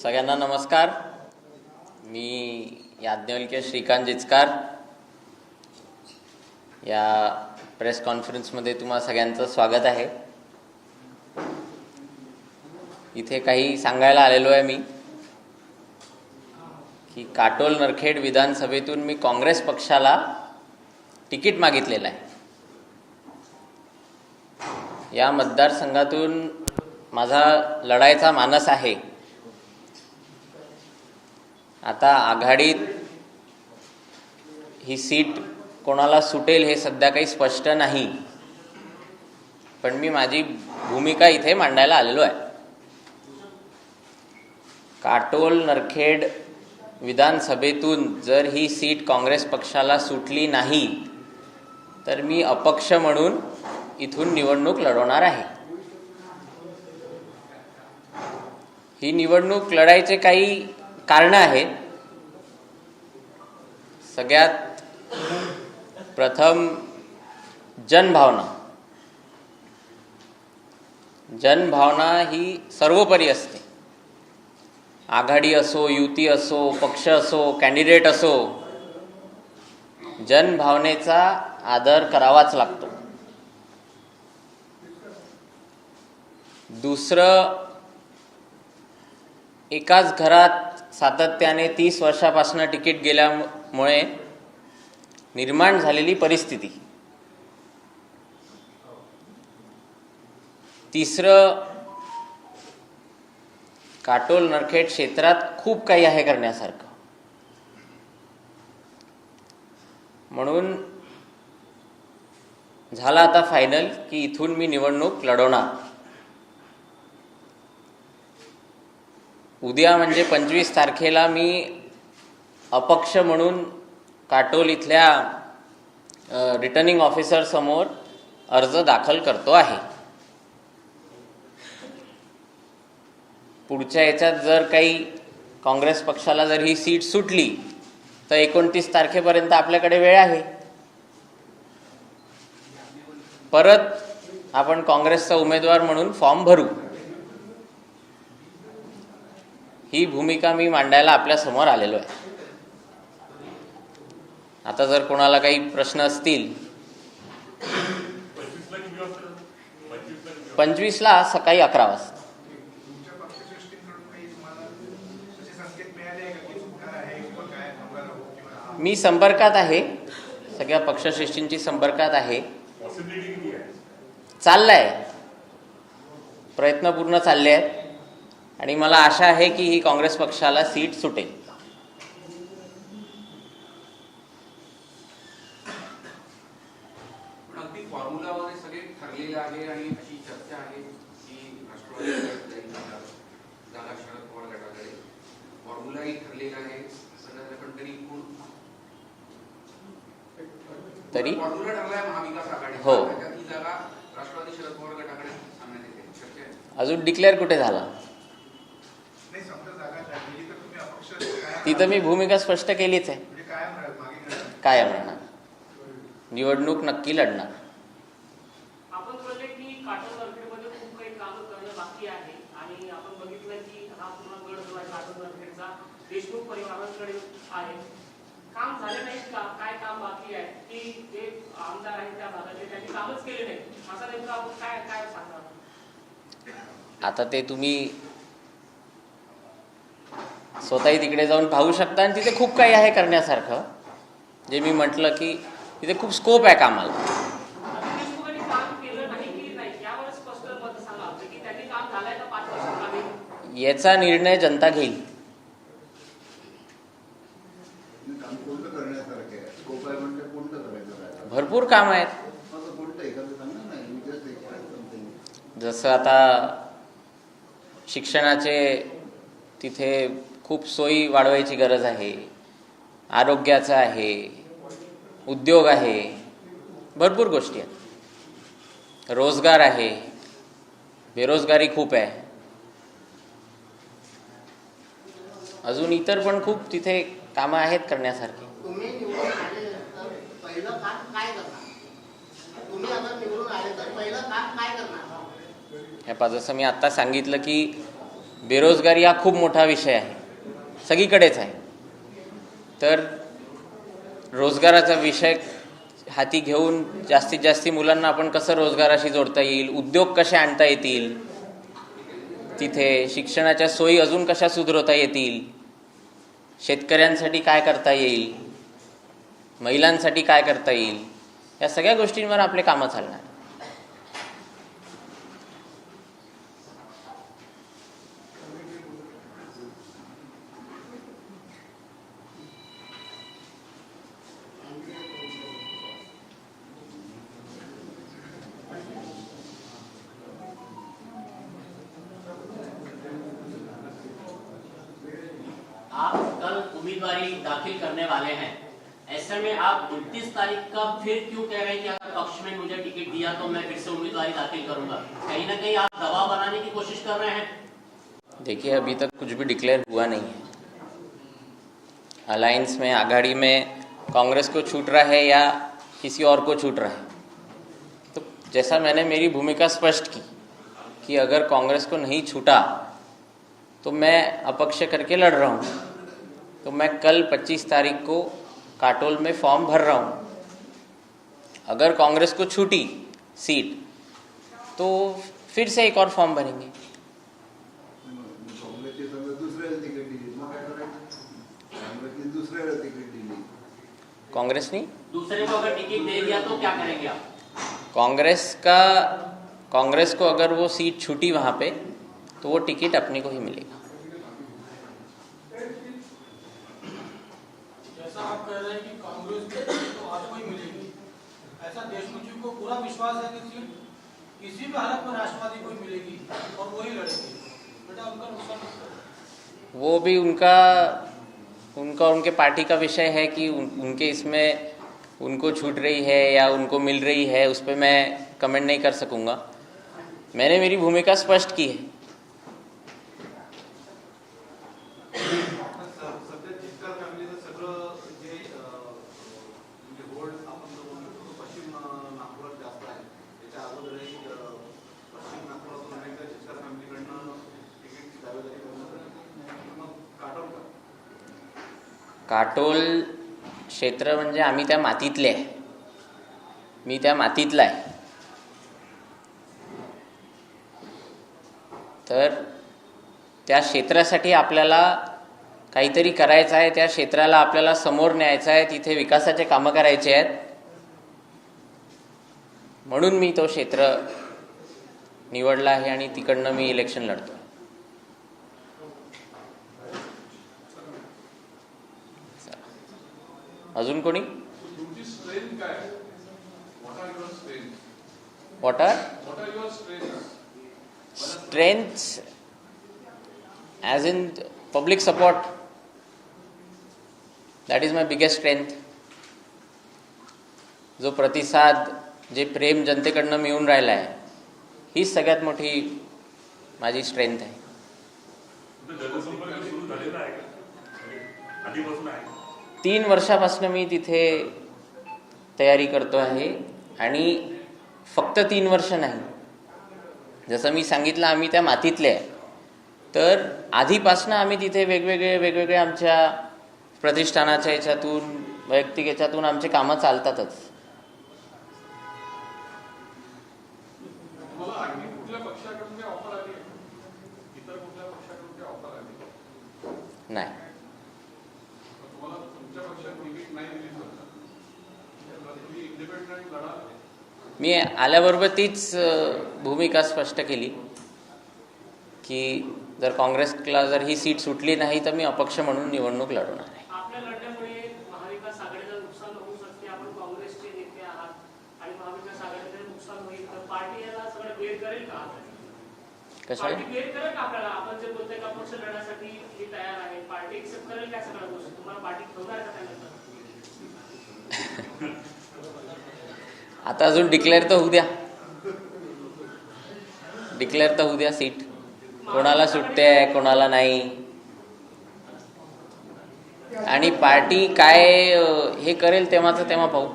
सगळ्यांना नमस्कार। मी याज्ञवल्क्य श्रीकांत जिचकार या प्रेस कॉन्फरन्समध्ये तुम्हा सगळ्यांचं स्वागत आहे। इथे काही सांगायला आलेलो आहे मी की काटोल नरखेड विधानसभेतून मी काँग्रेस पक्षाला तिकीट मागितलेलं आहे। या मतदारसंघातून माझा लढायचा मानस आहे। आता आघाडीत ही सीट कोणाला सुटेल हे सध्या काही स्पष्ट नाही, पण मी माझी भूमिका इथे मांडायला आलेलो आहे। काटोल नरखेड विधानसभेतून जर ही सीट काँग्रेस पक्षाला सुटली नाही तर मी अपक्ष म्हणून इथून निवडणूक लढवणार आहे। ही निवडणूक लढायचे काही कारण आहेत। सगळ्यात प्रथम जनभावना ही सर्वोपरी असते। आघाडी असो, युती असो, पक्ष असो, कॅन्डिडेट असो, जनभावनेचा आदर करावाच लागतो। दुसरं, एकाच घरात सातत्याने 30 वर्षापासून तिकीट गेल्यामुळे निर्माण झालेली परिस्थिती। तिसरं, काटोल नरखेड क्षेत्रात खूप काही आहे करण्यासारखं, म्हणून झाला आता फायनल की इथून मी निवडणूक लढवणार। उद्या म्हणजे 25 तारखेला मी अपक्ष म्हणून काटोल इथल्या रिटर्निंग ऑफिसर समोर अर्ज दाखल करतो आहे। पुढच्या याच्यात जर काही काँग्रेस पक्षाला जर ही सीट सुटली तर 29 तारखेपर्यंत आपल्याकडे वेळ आहे। परत आपण काँग्रेसचा उमेदवार म्हणून फॉर्म भरू। ही भूमिका मी मांडायला आपल्या समोर आलेलो आहे। आता जर कोणाला काही प्रश्न असतील, 25ला सकाळी 11 वाजता। मी संपर्कात आहे, सगळ्या पक्षश्रेष्ठींची संपर्कात आहे। चाललाय, प्रयत्न पूर्ण चालले आहेत आणि मला आशा आहे की ही काँग्रेस पक्षाला सीट सुटेल। अगदी फॉर्म्युलामध्ये सगळे ठरलेले आहे आणि अशी चर्चा आहे की राष्ट्रवादी जागा शरद पवार गटाकडे फॉर्म्युलाही ठरलेला आहे सगळं, पण तरी फॉर्म्युला ठरलाय महाविकास आघाडी, हो, ही जागा राष्ट्रवादी शरद पवार गटाकडे सांगण्यात येते। चर्चा आहे, अजून डिक्लेअर कुठे झाला? तिथं मी भूमिका स्पष्ट केलीच आहे, कायम राहणार, निवडणूक नक्की लढणार। आपण बोलले की काटोल नरखेडमध्ये खूप काही काम करणं बाकी आहे आणि आपण बघितलं की हा पूर्ण गड जो आहे काटोल नरखेडचा देशमुख परिवाराकडे आहे। काम झाले नाही का? काय काम बाकी आहे की जे आमदार आहेत त्या भागाचे त्यांनी कामच केले नाही, असं नेमकं आपण काय काय सांगणार? आता ते तुम्ही स्वतःही तिकडे जाऊन पाहू शकता आणि तिथे खूप काही आहे करण्यासारखं। जे मी म्हटलं की तिथे खूप स्कोप आहे कामाला। देशमुखांनी काम केलं नाही की नाही यावर स्पष्ट मत सांगा की त्यांनी काम झालंय का 5 वर्षांमध्ये? याचा निर्णय जनता घेईल। भरपूर काम आहेत, जसं आता शिक्षणाचे तिथे खूप सोयी वाढवायची गरज आहे, आरोग्याचं आहे, उद्योग आहे, भरपूर गोष्टी आहेत, रोजगार आहे, बेरोजगारी खूप आहे, अजून इतर पण खूप तिथे कामं आहेत करण्यासारखी। तुम्ही निवडून आले तर पहिलं काम काय करणार? तुम्ही अगर निवडून आले तर पहिलं काम काय करणार? जसं मी आत्ता सांगितलं की बेरोजगारी हा खूप मोठा विषय आहे, सगळीकडेच आहे. तर रोजगाराचा विषय हाती घेऊन जास्तीत जास्त मुलांना आपण कसं रोजगाराशी जोडता येईल, उद्योग कसे आणता येतील, तिथे शिक्षणाच्या सोयी अजून कशा सुधारता येतील, शेतकऱ्यांसाठी काय करता येईल, महिलांसाठी काय करता येईल, या सगळ्या गोष्टींवर आपले कामं चालणार. आप कल उम्मीदवारी दाखिल करने वाले हैं, ऐसे में आप 29 तारीख का फिर क्यों कह रहे हैं कि अगर पक्ष में मुझे टिकट दिया तो मैं फिर से उम्मीदवारी दाखिल करूंगा? कहीं ना कहीं आप दबाव बनाने की कोशिश कर रहे हैं. देखिए, अभी तक कुछ भी डिक्लेयर हुआ नहीं है. अलायंस में, आघाड़ी में कांग्रेस को छूट रहा है या किसी और को छूट रहा है. तो जैसा मैंने मेरी भूमिका स्पष्ट की कि अगर कांग्रेस को नहीं छूटा तो मैं अपक्ष करके लड़ रहा हूँ. तो मैं कल 25 तारीख को काटोल में फॉर्म भर रहा हूँ. अगर कांग्रेस को छूटी सीट तो फिर से एक और फॉर्म भरेंगे. कांग्रेस ने दूसरे को अगर टिकट दे दिया तो क्या करेंगे आप? कांग्रेस को अगर वो सीट छूटी वहाँ पे तो वो टिकट अपने को ही मिलेगा. जैसा आप कह रहे हैं कि कांग्रेस को तो आपको ही मिलेगी, ऐसा देशमुख जी को पूरा विश्वास है कि सीट किसी भी हालत में राष्ट्रवादी को ही मिलेगी और वही लड़ेगी. बेटा उनका नुकसान, वो भी उनका उनके पार्टी का विषय है कि उनके इसमें उनको छूट रही है या उनको मिल रही है, उस पर मैं कमेंट नहीं कर सकूंगा. मैंने मेरी भूमिका स्पष्ट की है. काटोल क्षेत्र म्हणजे आम्ही त्या मातीतले आहे. मी त्या मातीतला आहे. तर त्या क्षेत्रासाठी आपल्याला काहीतरी करायचं आहे, त्या क्षेत्राला आपल्याला समोर न्यायचं आहे, तिथे विकासाचे कामं करायचे आहेत. म्हणून मी तो क्षेत्र निवडला आहे आणि तिकडनं मी इलेक्शन लढतो. अजून कोणी? What are your strengths? As in public support. That is my biggest strength. जो प्रतिसाद, जे प्रेम जनतेकडनं मिळून राहिला आहे, हीच सगळ्यात मोठी माझी स्ट्रेंथ आहे. जनसंपर्क सुरू झालेला आहे का? आधीपासून आहे? 3 वर्षापासून मी तिथे तयारी करतो आहे आणि फक्त 3 वर्ष नाही. जसं मी सांगितलं, आम्ही त्या मातीतले आहे. तर आधीपासून आम्ही तिथे वेगवेगळे आमच्या प्रतिष्ठानाच्या याच्यातून, वैयक्तिक याच्यातून आमचे कामं चालतातच. नाही, मी आल्याबरोबर तीच भूमिका स्पष्ट केली की जर काँग्रेसला जर ही सीट सुटली नाही तर मी अपक्ष म्हणून निवडणूक लढवणार आहे. आपल्या लढण्यामुळे महाविकास आघाडीचं नुकसान होऊ शकते. आपण काँग्रेसचे नेते आहात आणि महाविकास आघाडीचं नुकसान होईल तर पार्टी याला सगळं बेर करेल का? कशाला? पार्टी बेर करेल का आपल्याला? आपण जे बोलतोय का पक्ष लढण्यासाठी मी तयार आहे, पार्टी एक्सेप्ट करेल का सगळ्या गोष्टी? तुम्हाला पार्टी ठेवणार का त्यानंतर? आता अजून डिक्लेअर तर होऊ द्या. डिक्लेअर तर होऊ द्या सीट. कोणाला सुटते आहे, कोणाला नाही. आणि पार्टी काय हे करेल तेव्हाच तेव्हा पाहू.